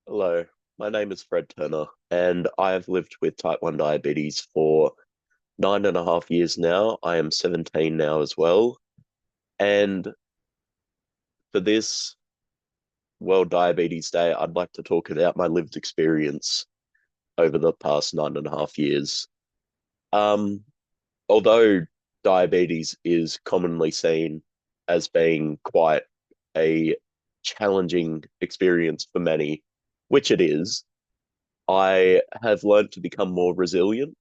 Hello, my name is Fred Turner, and I have lived with type 1 diabetes for 9.5 years now. I am 17 now as well. And for this World Diabetes Day, I'd like to talk about my lived experience over the past 9.5 years. Um, Although diabetes is commonly seen as being quite a challenging experience for many, which it is, I have learned to become more resilient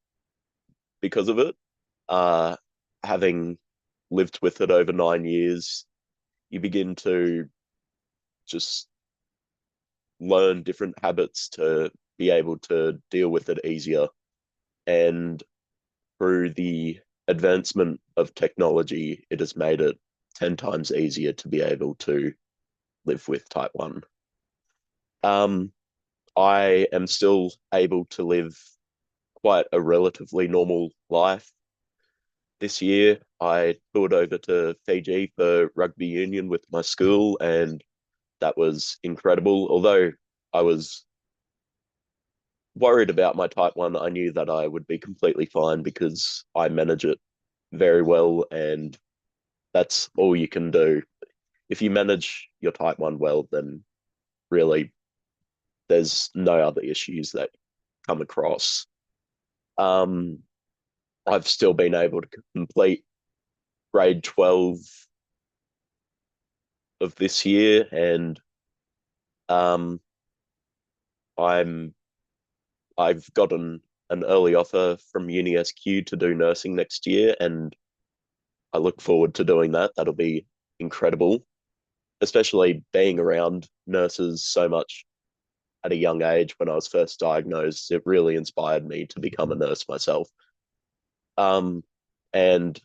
because of it. Uh, Having lived with it over 9 years, you begin to just learn different habits to be able to deal with it easier. And through the advancement of technology, it has made it 10 times easier to be able to live with type 1. Um, I am still able to live quite a relatively normal life. This year, I toured over to Fiji for rugby union with my school, and that was incredible. Although I was worried about my type 1, I knew that I would be completely fine because I manage it very well, and that's all you can do. If you manage your type 1 well, then really there's no other issues that come across. Um, I've still been able to complete grade 12 of this year, and um, I'm I've gotten an early offer from Uni SQ to do nursing next year, and I look forward to doing that. That'll be incredible, especially being around nurses so much at a young age when I was first diagnosed. It really inspired me to become a nurse myself. Um, and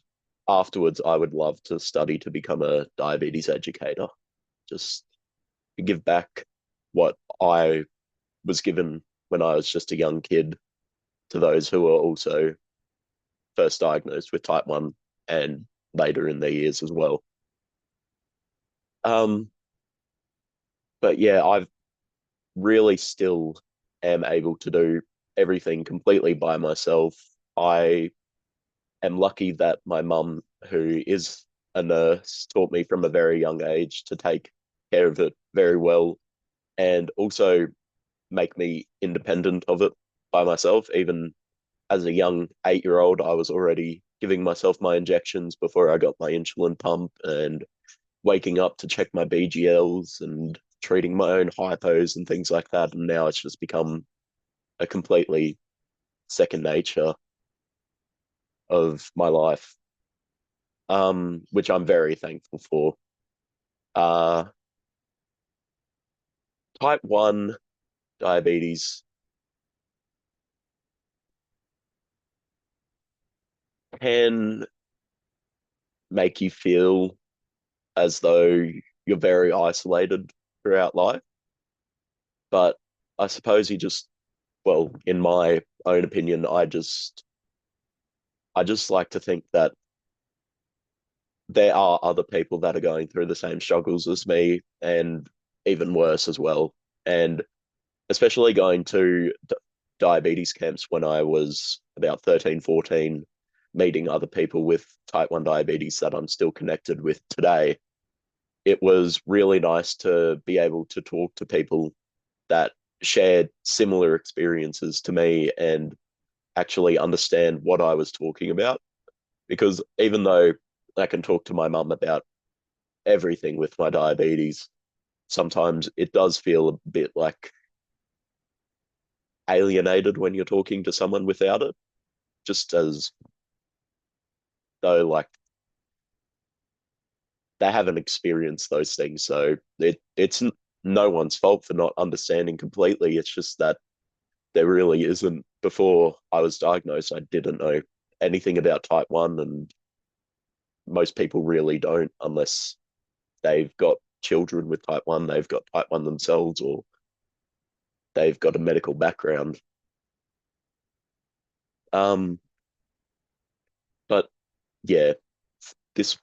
afterwards, I would love to study to become a diabetes educator, just to give back what I was given when I was just a young kid to those who are also first diagnosed with type 1 and later in their years as well. Um, but yeah, I've really still am able to do everything completely by myself. I am lucky that my mum, who is a nurse, taught me from a very young age to take care of it very well and also make me independent of it by myself. Even as a young 8 year old, I was already giving myself my injections before I got my insulin pump and waking up to check my BGLs and treating my own hypos and things like that. And now it's just become a completely second nature of my life, which I'm very thankful for. Uh, Type 1 diabetes can make you feel as though you're very isolated throughout life. But I suppose you just, well, in my own opinion, I just like to think that there are other people that are going through the same struggles as me and even worse as well. And especially going to diabetes camps when I was about 13, 14, meeting other people with type 1 diabetes that I'm still connected with today, it was really nice to be able to talk to people that shared similar experiences to me and actually understand what I was talking about. Because even though I can talk to my mum about everything with my diabetes, sometimes it does feel a bit like alienated when you're talking to someone without it, just as though like they haven't experienced those things. So it's no one's fault for not understanding completely. It's just that there really isn't. Before I was diagnosed, I didn't know anything about type 1, and most people really don't unless they've got children with type 1, they've got type 1 themselves, or they've got a medical background. Um, but yeah, this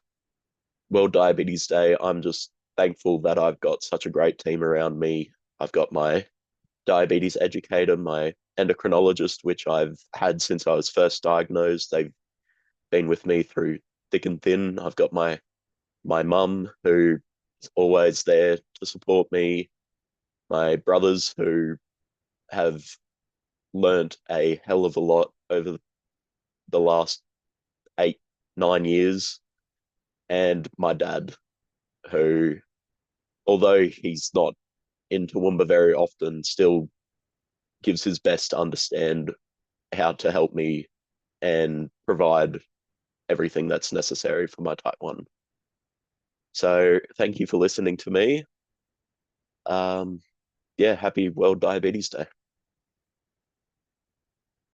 World Diabetes Day, I'm just thankful that I've got such a great team around me. I've got my diabetes educator, my endocrinologist, which I've had since I was first diagnosed. They've been with me through thick and thin. I've got my mum who is always there to support me, my brothers who have learnt a hell of a lot over the last 8, 9 years, and my dad, who, although he's not in Toowoomba very often, still gives his best to understand how to help me and provide everything that's necessary for my type 1. So thank you for listening to me. Yeah, happy World Diabetes Day.